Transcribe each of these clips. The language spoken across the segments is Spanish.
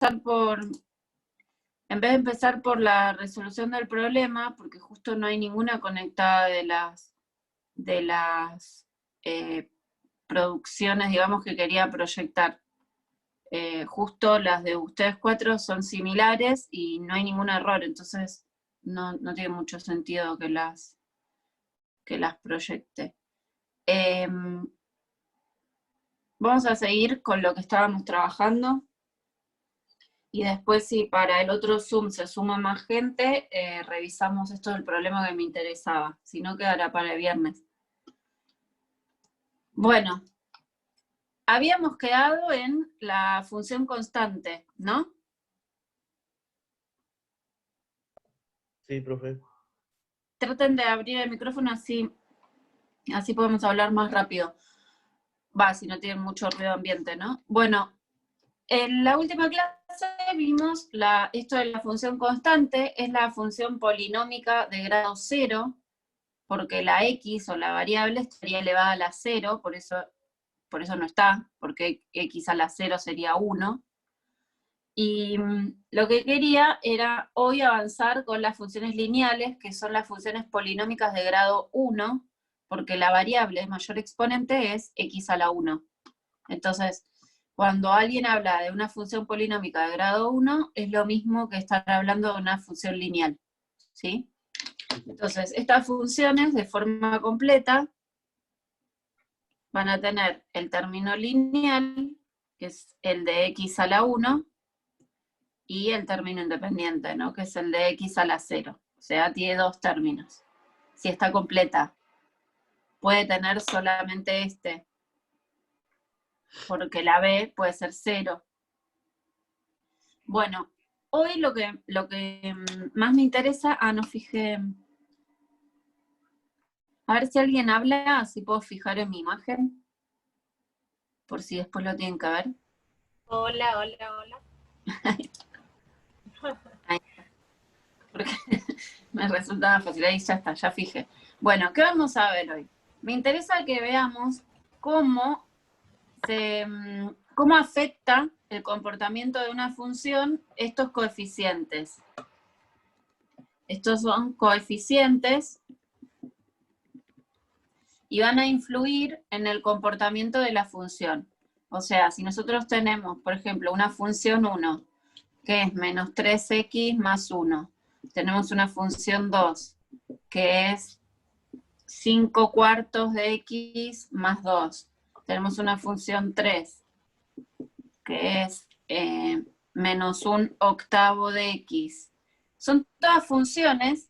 en vez de empezar por la resolución del problema, porque justo no hay ninguna conectada de las producciones, digamos, que quería proyectar. Justo las de ustedes 4 son similares y no hay ningún error, entonces no tiene mucho sentido que las proyecte. Vamos a seguir con lo que estábamos trabajando. Y después, si para el otro Zoom se suma más gente, revisamos esto del problema que me interesaba. Si no, quedará para el viernes. Bueno, habíamos quedado en la función constante, ¿no? Sí, profe. Traten de abrir el micrófono así podemos hablar más rápido. Si no tienen mucho ruido ambiente, ¿no? Bueno, en la última clase vimos esto de la función constante, es la función polinómica de grado 0, porque la x o la variable estaría elevada a la 0, por eso no está, porque x a la 0 sería 1. Y lo que quería era hoy avanzar con las funciones lineales, que son las funciones polinómicas de grado 1, porque la variable mayor exponente es x a la 1. Entonces, cuando alguien habla de una función polinómica de grado 1, es lo mismo que estar hablando de una función lineal, ¿sí? Entonces, estas funciones de forma completa van a tener el término lineal, que es el de x a la 1, y el término independiente, ¿no? Que es el de x a la 0. O sea, tiene dos términos. Si está completa, puede tener solamente este, porque la b puede ser 0. Bueno, hoy lo que más me interesa... no fijé... A ver si alguien habla, así puedo fijar en mi imagen, por si después lo tienen que ver. Hola. Porque me resulta más fácil. Ahí ya está, ya fijé. Bueno, ¿qué vamos a ver hoy? Me interesa que veamos cómo afecta el comportamiento de una función estos coeficientes. Estos son coeficientes y van a influir en el comportamiento de la función. O sea, si nosotros tenemos, por ejemplo, una función 1, que es menos 3x más 1. Tenemos una función 2, que es 5 cuartos de x más 2. Tenemos una función 3, que es menos 1 octavo de x. Son todas funciones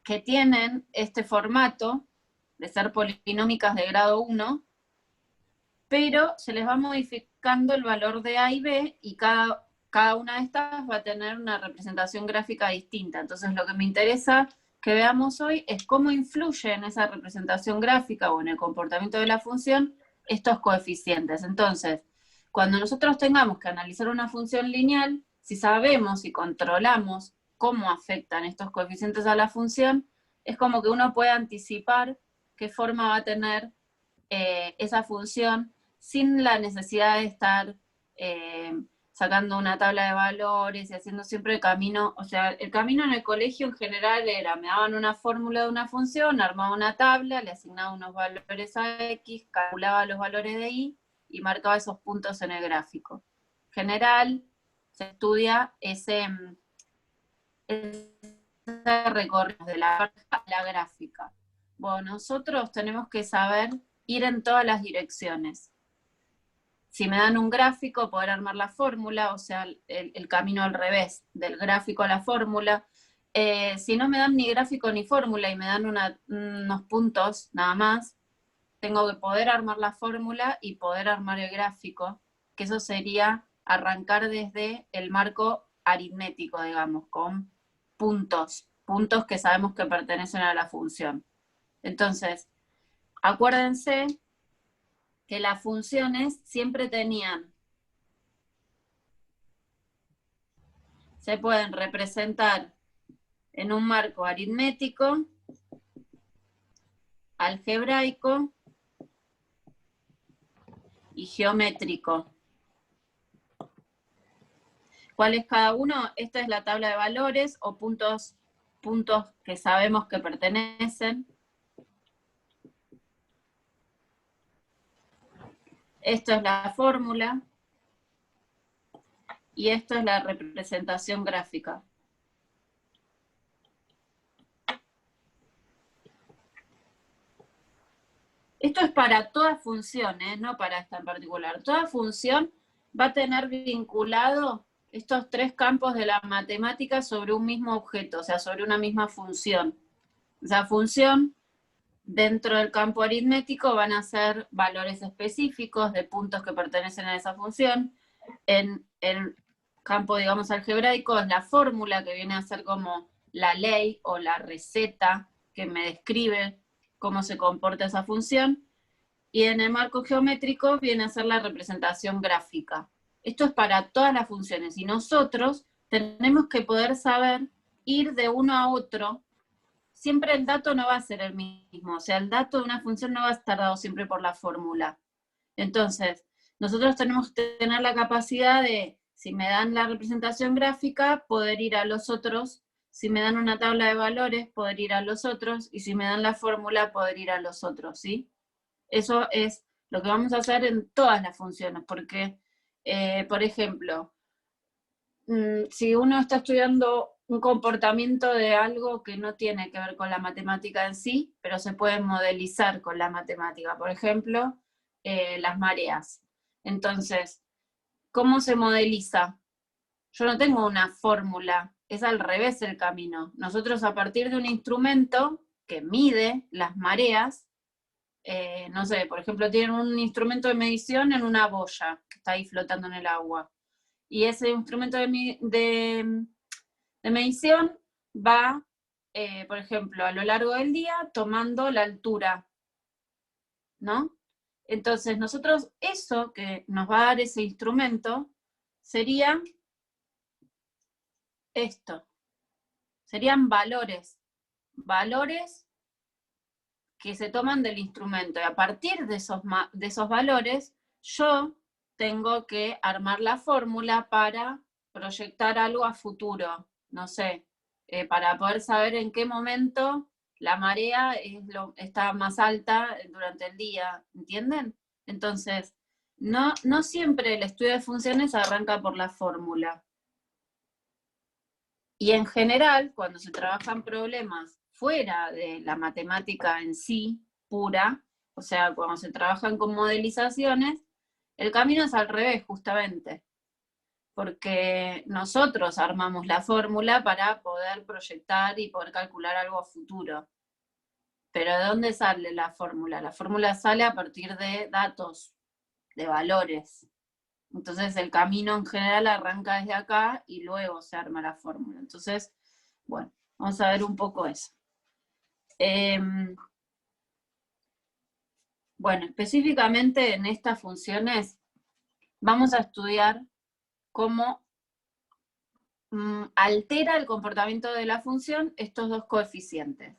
que tienen este formato de ser polinómicas de grado 1, pero se les va modificando el valor de a y b, y cada una de estas va a tener una representación gráfica distinta. Entonces lo que me interesa que veamos hoy es cómo influye en esa representación gráfica o en el comportamiento de la función estos coeficientes. Entonces, cuando nosotros tengamos que analizar una función lineal, si sabemos y controlamos cómo afectan estos coeficientes a la función, es como que uno puede anticipar qué forma va a tener esa función sin la necesidad de estar sacando una tabla de valores y haciendo siempre el camino. O sea, el camino en el colegio en general era, me daban una fórmula de una función, armaba una tabla, le asignaba unos valores a x, calculaba los valores de y marcaba esos puntos en el gráfico. En general, se estudia ese recorrido de la gráfica. Bueno, nosotros tenemos que saber ir en todas las direcciones. Si me dan un gráfico, poder armar la fórmula, o sea, el camino al revés, del gráfico a la fórmula. Si no me dan ni gráfico ni fórmula y me dan unos puntos nada más, tengo que poder armar la fórmula y poder armar el gráfico, que eso sería arrancar desde el marco aritmético, digamos, con puntos que sabemos que pertenecen a la función. Entonces, acuérdense que las funciones siempre se pueden representar en un marco aritmético, algebraico y geométrico. ¿Cuál es cada uno? Esta es la tabla de valores o puntos que sabemos que pertenecen. Esto es la fórmula. Y esto es la representación gráfica. Esto es para toda función, no para esta en particular. Toda función va a tener vinculado estos tres campos de la matemática sobre un mismo objeto, o sea, sobre una misma función. Esa función, dentro del campo aritmético, van a ser valores específicos de puntos que pertenecen a esa función. En el campo, digamos, algebraico es la fórmula, que viene a ser como la ley o la receta que me describe cómo se comporta esa función. Y en el marco geométrico viene a ser la representación gráfica. Esto es para todas las funciones y nosotros tenemos que poder saber ir de uno a otro. Siempre el dato no va a ser el mismo, o sea, el dato de una función no va a estar dado siempre por la fórmula. Entonces, nosotros tenemos que tener la capacidad de, si me dan la representación gráfica, poder ir a los otros, si me dan una tabla de valores, poder ir a los otros, y si me dan la fórmula, poder ir a los otros, ¿sí? Eso es lo que vamos a hacer en todas las funciones, porque, por ejemplo, si uno está estudiando un comportamiento de algo que no tiene que ver con la matemática en sí, pero se puede modelizar con la matemática, por ejemplo, las mareas. Entonces, ¿cómo se modeliza? Yo no tengo una fórmula, es al revés el camino. Nosotros, a partir de un instrumento que mide las mareas, no sé, por ejemplo, tienen un instrumento de medición en una boya que está ahí flotando en el agua. Y ese instrumento de medición va, por ejemplo, a lo largo del día tomando la altura, ¿no? Entonces, nosotros, eso que nos va a dar ese instrumento, sería esto. Serían valores. Valores que se toman del instrumento. Y a partir de esos valores, yo tengo que armar la fórmula para proyectar algo a futuro. No sé, para poder saber en qué momento la marea está más alta durante el día, ¿entienden? Entonces, no siempre el estudio de funciones arranca por la fórmula. Y en general, cuando se trabajan problemas fuera de la matemática en sí, pura, o sea, cuando se trabajan con modelizaciones, el camino es al revés, justamente, porque nosotros armamos la fórmula para poder proyectar y poder calcular algo a futuro. Pero ¿de dónde sale la fórmula? La fórmula sale a partir de datos, de valores. Entonces el camino en general arranca desde acá y luego se arma la fórmula. Entonces, bueno, vamos a ver un poco eso. Bueno, específicamente en estas funciones vamos a estudiar cómo altera el comportamiento de la función estos dos coeficientes.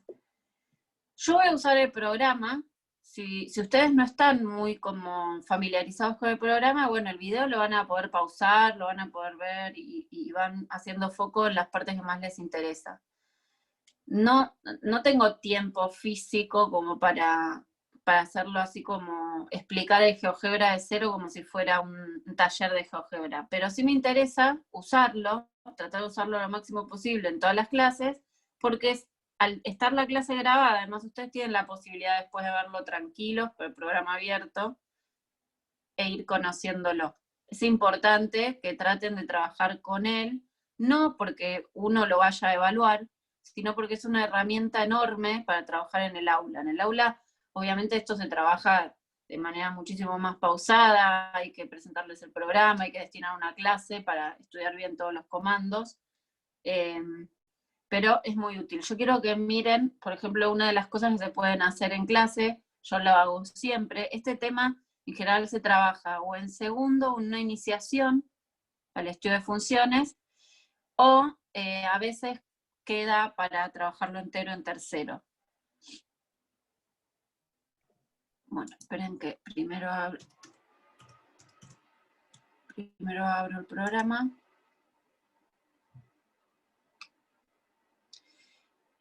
Yo voy a usar el programa. Si ustedes no están muy como familiarizados con el programa, bueno, el video lo van a poder pausar, lo van a poder ver y van haciendo foco en las partes que más les interesa. No tengo tiempo físico como para hacerlo así como explicar el GeoGebra de cero como si fuera un taller de GeoGebra, pero sí me interesa usarlo, tratar de usarlo lo máximo posible en todas las clases, porque al estar la clase grabada, además ustedes tienen la posibilidad después de verlo tranquilos, por el programa abierto, e ir conociéndolo. Es importante que traten de trabajar con él, no porque uno lo vaya a evaluar, sino porque es una herramienta enorme para trabajar en el aula. En el aula, obviamente, esto se trabaja de manera muchísimo más pausada, hay que presentarles el programa, hay que destinar una clase para estudiar bien todos los comandos, pero es muy útil. Yo quiero que miren, por ejemplo, una de las cosas que se pueden hacer en clase, yo lo hago siempre, este tema en general se trabaja o en segundo, una iniciación al estudio de funciones, o a veces queda para trabajarlo entero en tercero. Bueno, esperen que primero abro el programa.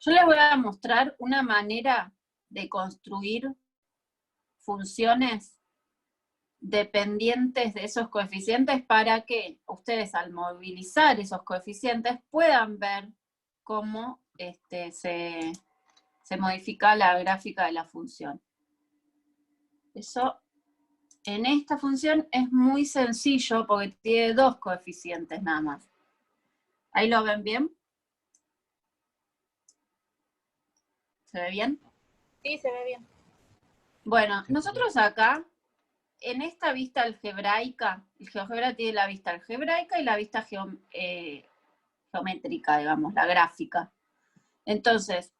Yo les voy a mostrar una manera de construir funciones dependientes de esos coeficientes para que ustedes al movilizar esos coeficientes puedan ver cómo se modifica la gráfica de la función. Eso en esta función es muy sencillo porque tiene 2 coeficientes nada más. ¿Ahí lo ven bien? ¿Se ve bien? Sí, se ve bien. Bueno, nosotros acá, en esta vista algebraica, el GeoGebra tiene la vista algebraica y la vista geométrica, digamos, la gráfica. Entonces,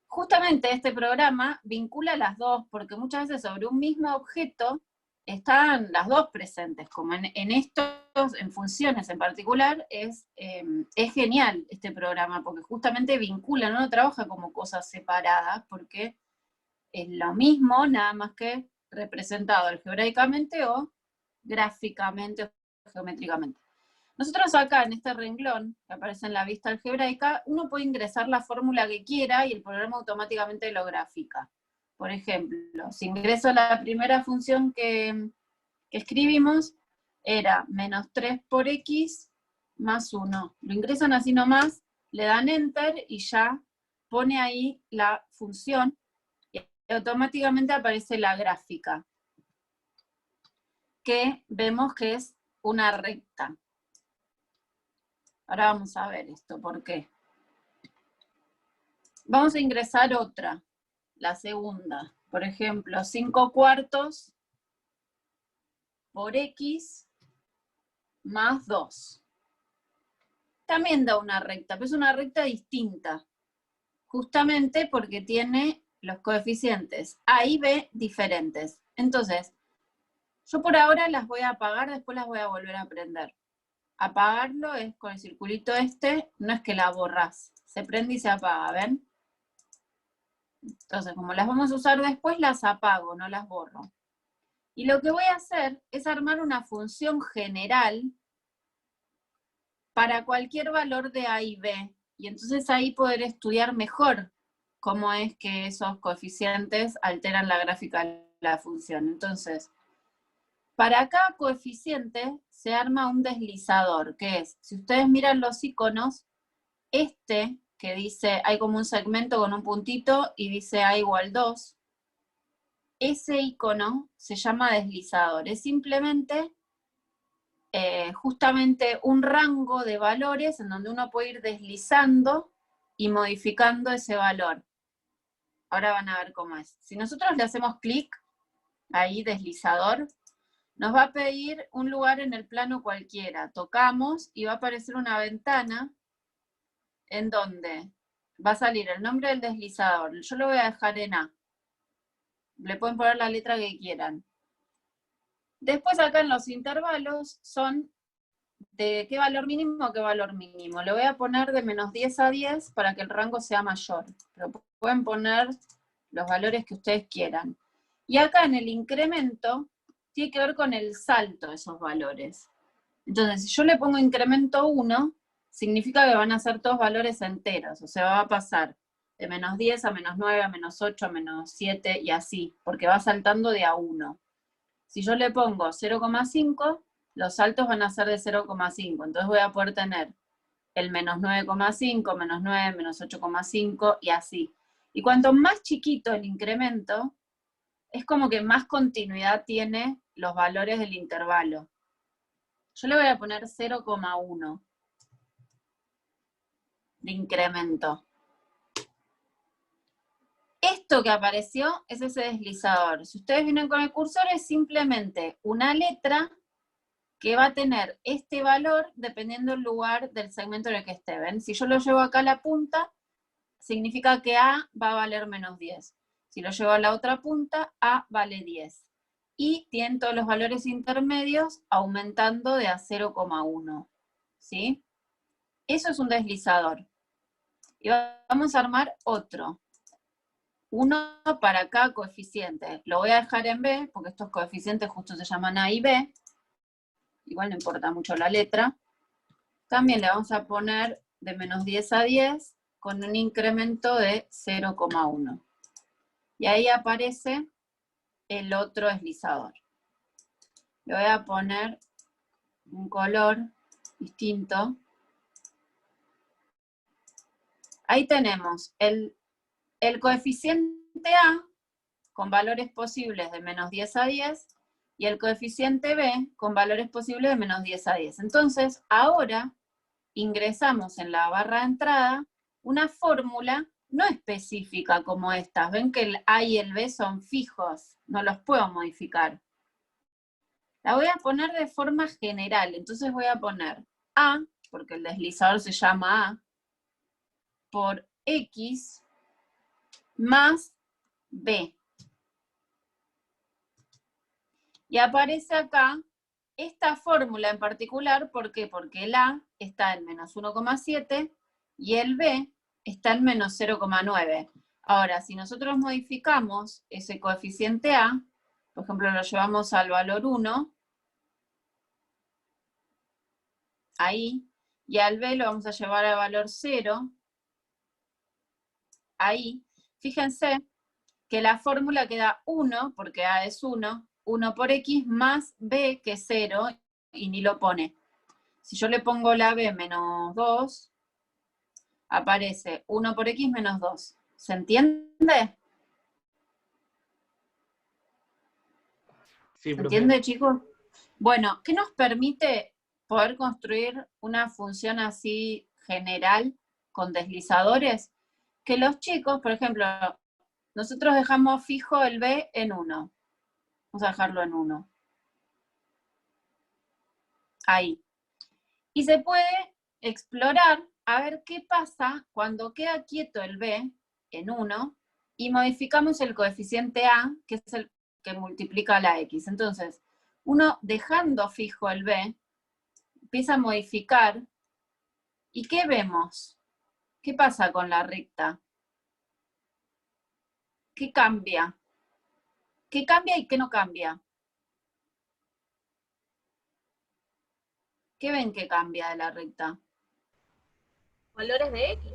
justamente este programa vincula las dos, porque muchas veces sobre un mismo objeto están las dos presentes, como en estos, en funciones en particular, es genial este programa, porque justamente vincula, no trabaja como cosas separadas, porque es lo mismo, nada más que representado algebraicamente o gráficamente o geométricamente. Nosotros acá en este renglón, que aparece en la vista algebraica, uno puede ingresar la fórmula que quiera y el programa automáticamente lo grafica. Por ejemplo, si ingreso la primera función que escribimos, era menos 3 por x más 1. Lo ingresan así nomás, le dan enter y ya pone ahí la función y automáticamente aparece la gráfica, que vemos que es una recta. Ahora vamos a ver esto, ¿por qué? Vamos a ingresar otra, la segunda. Por ejemplo, 5 cuartos por x más 2. También da una recta, pero es una recta distinta, justamente porque tiene los coeficientes A y B diferentes. Entonces, yo por ahora las voy a apagar, después las voy a volver a prender. Apagarlo es con el circulito este, no es que la borrás, se prende y se apaga, ¿ven? Entonces, como las vamos a usar después, las apago, no las borro. Y lo que voy a hacer es armar una función general para cualquier valor de A y B, y entonces ahí poder estudiar mejor cómo es que esos coeficientes alteran la gráfica de la función. Entonces, para cada coeficiente se arma un deslizador, que es, si ustedes miran los iconos, este que dice, hay como un segmento con un puntito y dice A igual 2, ese icono se llama deslizador. Es simplemente justamente un rango de valores en donde uno puede ir deslizando y modificando ese valor. Ahora van a ver cómo es. Si nosotros le hacemos clic, ahí deslizador, nos va a pedir un lugar en el plano cualquiera. Tocamos y va a aparecer una ventana en donde va a salir el nombre del deslizador. Yo lo voy a dejar en A. Le pueden poner la letra que quieran. Después acá en los intervalos son de qué valor mínimo a qué valor mínimo. Le voy a poner de menos 10 a 10 para que el rango sea mayor. Pero pueden poner los valores que ustedes quieran. Y acá en el incremento, tiene que ver con el salto de esos valores. Entonces, si yo le pongo incremento 1, significa que van a ser todos valores enteros. O sea, va a pasar de menos 10 a menos 9, a menos 8, a menos 7 y así, porque va saltando de a 1. Si yo le pongo 0,5, los saltos van a ser de 0,5. Entonces voy a poder tener el menos 9,5, menos 9, menos 8,5 y así. Y cuanto más chiquito el incremento, es como que más continuidad tiene los valores del intervalo. Yo le voy a poner 0,1 de incremento. Esto que apareció es ese deslizador. Si ustedes vienen con el cursor, es simplemente una letra que va a tener este valor dependiendo del lugar del segmento en el que esté. ¿Ven? Si yo lo llevo acá a la punta, significa que A va a valer menos 10. Si lo llevo a la otra punta, A vale 10. Y tienen todos los valores intermedios aumentando de a 0,1. ¿Sí? Eso es un deslizador. Y vamos a armar otro. Uno para cada coeficiente. Lo voy a dejar en B, porque estos coeficientes justo se llaman A y B. Igual no importa mucho la letra. También le vamos a poner de menos 10 a 10 con un incremento de 0,1. Y ahí aparece el otro deslizador. Le voy a poner un color distinto. Ahí tenemos el coeficiente A con valores posibles de menos 10 a 10 y el coeficiente B con valores posibles de menos 10 a 10. Entonces, ahora ingresamos en la barra de entrada una fórmula no específica como estas. Ven que el A y el B son fijos, no los puedo modificar. La voy a poner de forma general, entonces voy a poner A, porque el deslizador se llama A, por X más B. Y aparece acá esta fórmula en particular, ¿por qué? Porque el A está en menos 1,7 y el B está en menos 0,9. Ahora, si nosotros modificamos ese coeficiente A, por ejemplo, lo llevamos al valor 1, ahí, y al B lo vamos a llevar al valor 0, ahí, fíjense que la fórmula queda 1, porque A es 1, 1 por X más B, que es 0, y ni lo pone. Si yo le pongo la B menos 2, aparece 1 por X menos 2. ¿Se entiende? Sí, ¿Se profe. entiende, chicos? Bueno, ¿qué nos permite poder construir una función así general con deslizadores? Que los chicos, por ejemplo, nosotros dejamos fijo el B en 1. Vamos a dejarlo en 1. Ahí. Y se puede explorar a ver qué pasa cuando queda quieto el B en 1 y modificamos el coeficiente A, que es el que multiplica la X. Entonces, uno dejando fijo el B, empieza a modificar, ¿y qué vemos? ¿Qué pasa con la recta? ¿Qué cambia? ¿Qué cambia y qué no cambia? ¿Qué ven que cambia de la recta? Valores de X.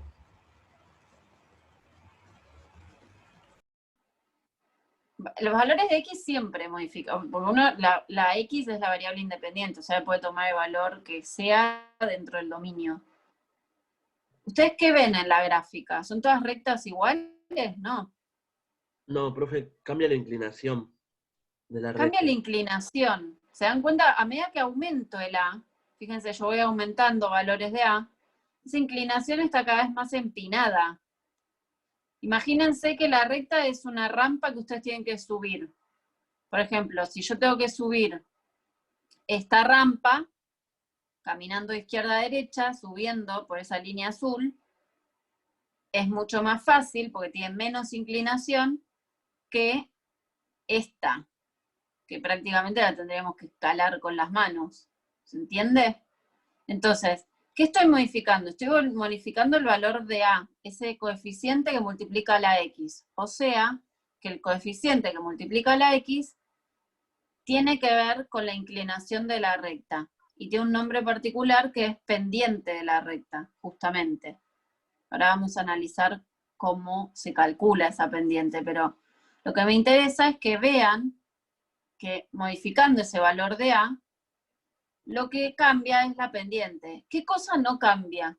Los valores de X siempre modifican, porque la X es la variable independiente, o sea, puede tomar el valor que sea dentro del dominio. ¿Ustedes qué ven en la gráfica? ¿Son todas rectas iguales? No. No, profe, cambia la inclinación de la Cambia la recta. inclinación. ¿Se dan cuenta? A medida que aumento el A, fíjense, yo voy aumentando valores de A, esa inclinación está cada vez más empinada. Imagínense que la recta es una rampa que ustedes tienen que subir. Por ejemplo, si yo tengo que subir esta rampa, caminando de izquierda a derecha, subiendo por esa línea azul, es mucho más fácil porque tiene menos inclinación que esta, que prácticamente la tendríamos que escalar con las manos. ¿Se entiende? Entonces, ¿qué estoy modificando? Estoy modificando el valor de A, ese coeficiente que multiplica la X. O sea, que el coeficiente que multiplica la X tiene que ver con la inclinación de la recta. Y tiene un nombre particular que es pendiente de la recta, justamente. Ahora vamos a analizar cómo se calcula esa pendiente, pero lo que me interesa es que vean que modificando ese valor de A, lo que cambia es la pendiente. ¿Qué cosa no cambia?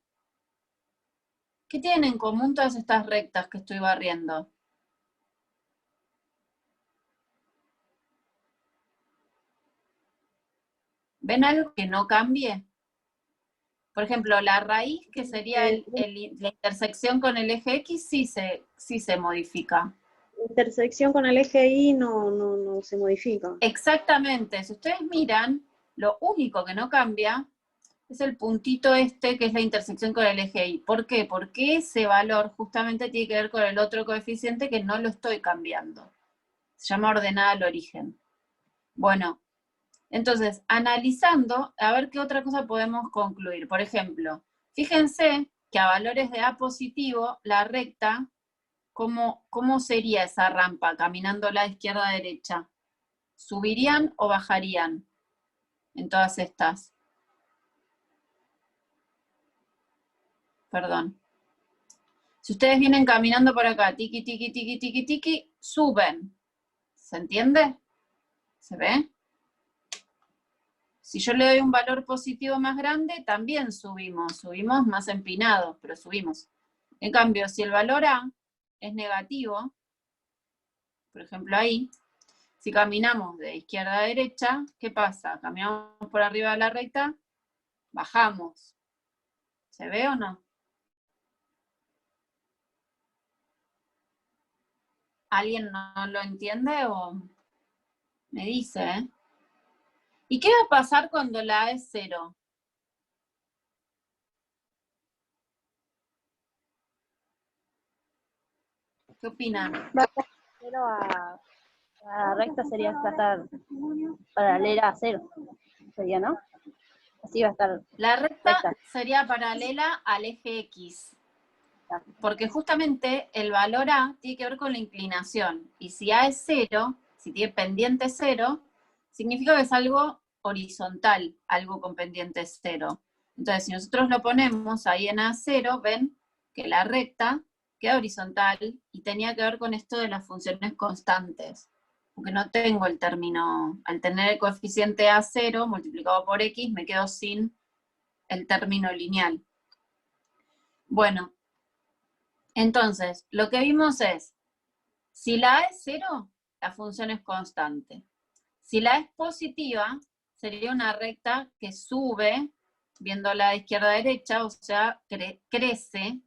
¿Qué tienen en común todas estas rectas que estoy barriendo? ¿Ven algo que no cambie? Por ejemplo, la raíz, que sería la intersección con el eje X, sí se modifica. Intersección con el eje Y no se modifica. Exactamente. Si ustedes miran, lo único que no cambia es el puntito este, que es la intersección con el eje Y. ¿Por qué? Porque ese valor justamente tiene que ver con el otro coeficiente que no lo estoy cambiando. Se llama ordenada al origen. Bueno, entonces, analizando, a ver qué otra cosa podemos concluir. Por ejemplo, fíjense que a valores de A positivo, la recta, ¿cómo sería esa rampa caminando la izquierda a derecha? ¿Subirían o bajarían en todas estas? Perdón. Si ustedes vienen caminando por acá, tiki, tiki, tiki, tiki, tiki, suben. ¿Se entiende? ¿Se ve? Si yo le doy un valor positivo más grande, también subimos más empinados, pero subimos. En cambio, si el valor A es negativo, por ejemplo ahí, si caminamos de izquierda a derecha, ¿qué pasa? Caminamos por arriba de la recta, bajamos. ¿Se ve o no? ¿Alguien no lo entiende o me dice, eh? ¿Y qué va a pasar cuando la A es 0? ¿Qué opinan? Va a estar cero a la recta, sería va a estar paralela a 0. Sería, ¿no? Así va a estar. La recta Recta. sería paralela al eje X. Porque justamente el valor A tiene que ver con la inclinación. Y si A es 0, si tiene pendiente 0, significa que es algo horizontal, algo con pendiente 0. Entonces, si nosotros lo ponemos ahí en A0, ven que la recta queda horizontal y tenía que ver con esto de las funciones constantes. Porque no tengo el término, al tener el coeficiente A0 multiplicado por X, me quedo sin el término lineal. Bueno, entonces, lo que vimos es, si la A es 0, la función es constante. Si la A es positiva, sería una recta que sube, viéndola de izquierda a derecha, o sea, crece.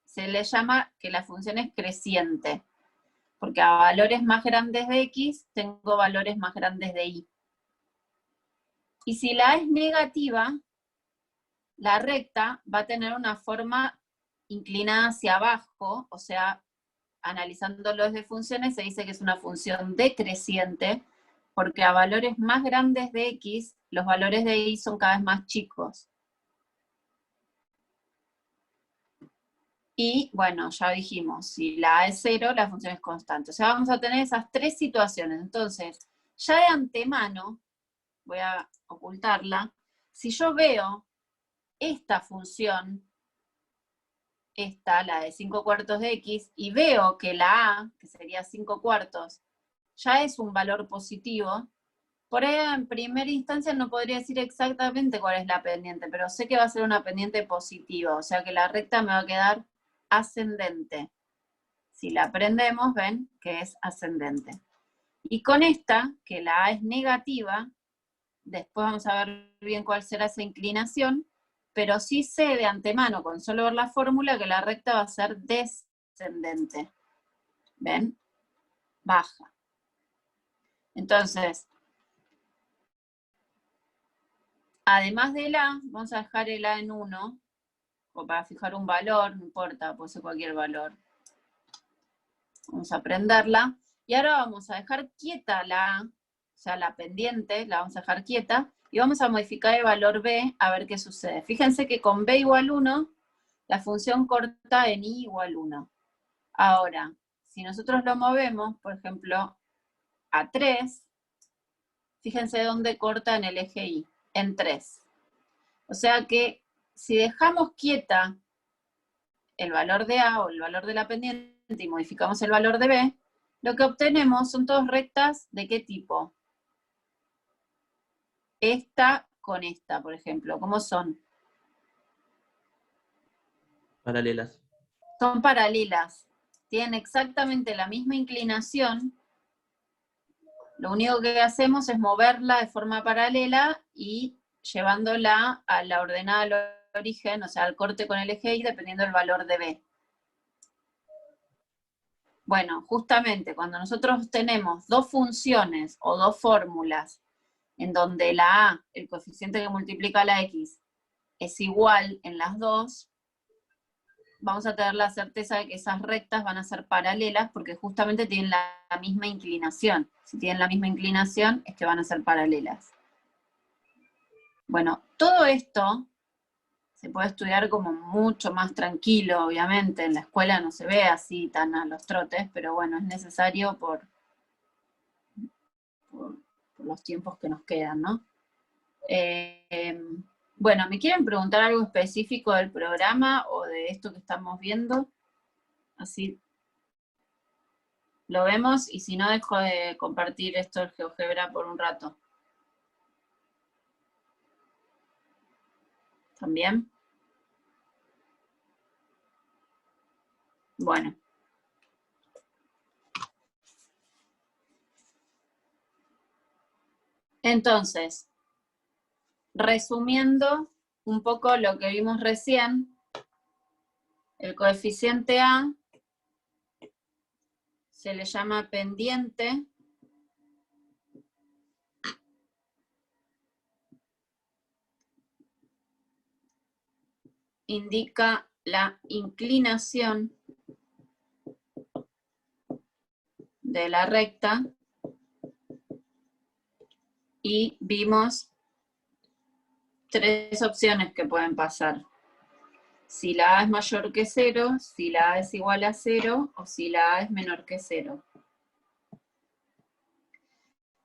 Se le llama que la función es creciente, porque a valores más grandes de X, tengo valores más grandes de Y. Y si la A es negativa, la recta va a tener una forma inclinada hacia abajo, o sea, analizándolo desde funciones, se dice que es una función decreciente, porque a valores más grandes de X, los valores de Y son cada vez más chicos. Y, bueno, ya dijimos, si la A es 0, la función es constante. O sea, vamos a tener esas tres situaciones. Entonces, ya de antemano, voy a ocultarla, si yo veo esta función, esta, la de 5 cuartos de X, y veo que la A, que sería 5 cuartos, ya es un valor positivo, por ahí en primera instancia no podría decir exactamente cuál es la pendiente, pero sé que va a ser una pendiente positiva, o sea que la recta me va a quedar ascendente. Si la aprendemos, ven que es ascendente. Y con esta, que la A es negativa, después vamos a ver bien cuál será esa inclinación, pero sí sé de antemano, con solo ver la fórmula, que la recta va a ser descendente. ¿Ven? Baja. Entonces, además del A, vamos a dejar el A en 1, o para fijar un valor, no importa, puede ser cualquier valor. Vamos a prenderla. Y ahora vamos a dejar quieta la A, o sea, la pendiente, la vamos a dejar quieta, y vamos a modificar el valor B a ver qué sucede. Fíjense que con B igual 1, la función corta en I igual 1. Ahora, si nosotros lo movemos, por ejemplo, a 3, fíjense dónde corta en el eje Y, en 3. O sea que si dejamos quieta el valor de A o el valor de la pendiente y modificamos el valor de B, lo que obtenemos son todas rectas ¿de qué tipo? Esta con esta, por ejemplo. ¿Cómo son? Paralelas. Son paralelas. Tienen exactamente la misma inclinación. Lo único que hacemos es moverla de forma paralela y llevándola a la ordenada al origen, o sea, al corte con el eje Y, dependiendo del valor de B. Bueno, justamente cuando nosotros tenemos dos funciones o dos fórmulas en donde la A, el coeficiente que multiplica la X, es igual en las dos, vamos a tener la certeza de que esas rectas van a ser paralelas porque justamente tienen la misma inclinación. Si tienen la misma inclinación, es que van a ser paralelas. Bueno, todo esto se puede estudiar como mucho más tranquilo, obviamente. En la escuela no se ve así tan a los trotes, pero bueno, es necesario por los tiempos que nos quedan, ¿no? Bueno, ¿me quieren preguntar algo específico del programa o de esto que estamos viendo? Así lo vemos, y si no, dejo de compartir esto del GeoGebra por un rato. ¿También? Bueno. Entonces, resumiendo un poco lo que vimos recién, el coeficiente A se le llama pendiente indica la inclinación de la recta y vimos tres opciones que pueden pasar. Si la A es mayor que 0, si la A es igual a 0 o si la A es menor que 0.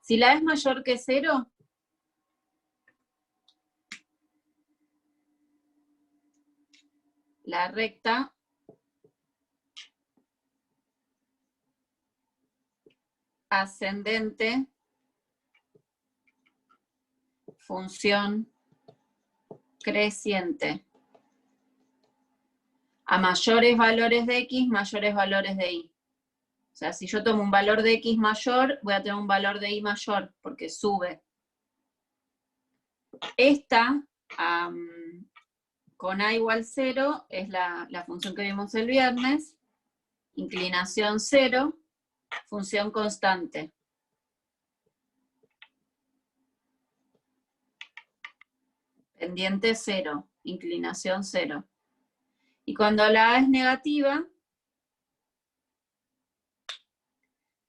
Si la A es mayor que 0, la recta ascendente, función creciente. A mayores valores de X, mayores valores de Y. O sea, si yo tomo un valor de X mayor, voy a tener un valor de Y mayor, porque sube. Esta, con A igual 0, es la función que vimos el viernes. Inclinación 0, función constante. Pendiente 0, inclinación 0. Y cuando la A es negativa,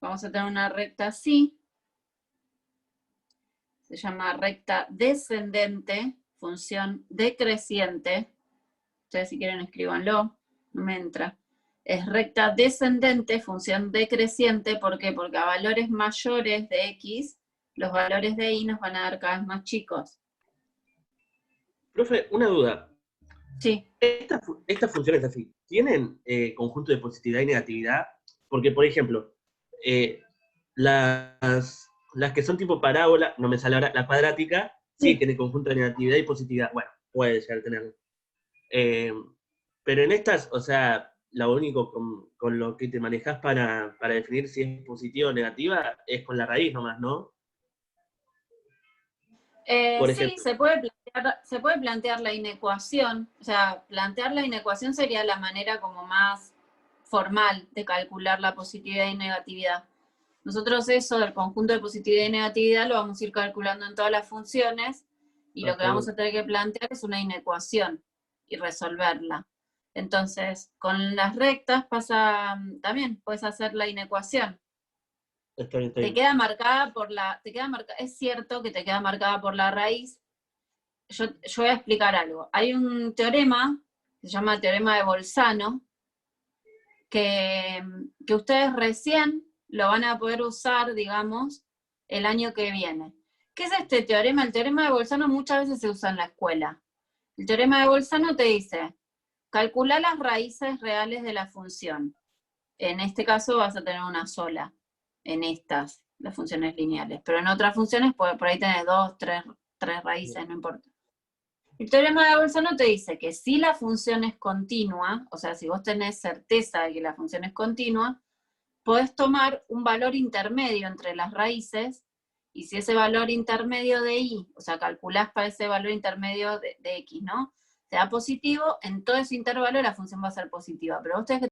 vamos a tener una recta así. Se llama recta descendente, función decreciente. Ustedes si quieren escríbanlo, no me entra. Es recta descendente, función decreciente. ¿Por qué? Porque a valores mayores de X, los valores de Y nos van a dar cada vez más chicos. Profe, una duda. Sí. Estas funciones así, ¿tienen conjunto de positividad y negatividad? Porque, por ejemplo, las que son tipo parábola, no me sale ahora, la cuadrática, sí tiene conjunto de negatividad y positividad. Bueno, puede llegar a tenerlo. Pero en estas, o sea, lo único con lo que te manejas para definir si es positiva o negativa es con la raíz nomás, ¿no? Por ejemplo, sí, se puede plantear la inecuación. O sea, plantear la inecuación sería la manera como más formal de calcular la positividad y negatividad. Nosotros eso del conjunto de positividad y negatividad lo vamos a ir calculando en todas las funciones, y lo que vamos a tener que plantear es una inecuación y resolverla. Entonces, con las rectas pasa también, puedes hacer la inecuación. está bien. Te queda marcada por es cierto que te queda marcada por la raíz. Yo voy a explicar algo. Hay un teorema, que se llama el teorema de Bolzano, que ustedes recién lo van a poder usar, digamos, el año que viene. ¿Qué es este teorema? El teorema de Bolzano muchas veces se usa en la escuela. El teorema de Bolzano te dice, calcula las raíces reales de la función. En este caso vas a tener una sola, en estas, las funciones lineales. Pero en otras funciones, por ahí tenés 2, 3 raíces, no importa. El teorema de Bolzano te dice que si la función es continua, o sea, si vos tenés certeza de que la función es continua, podés tomar un valor intermedio entre las raíces, y si ese valor intermedio de Y, o sea, calculás para ese valor intermedio de X, ¿no? Te da positivo, en todo ese intervalo la función va a ser positiva, pero vos tenés que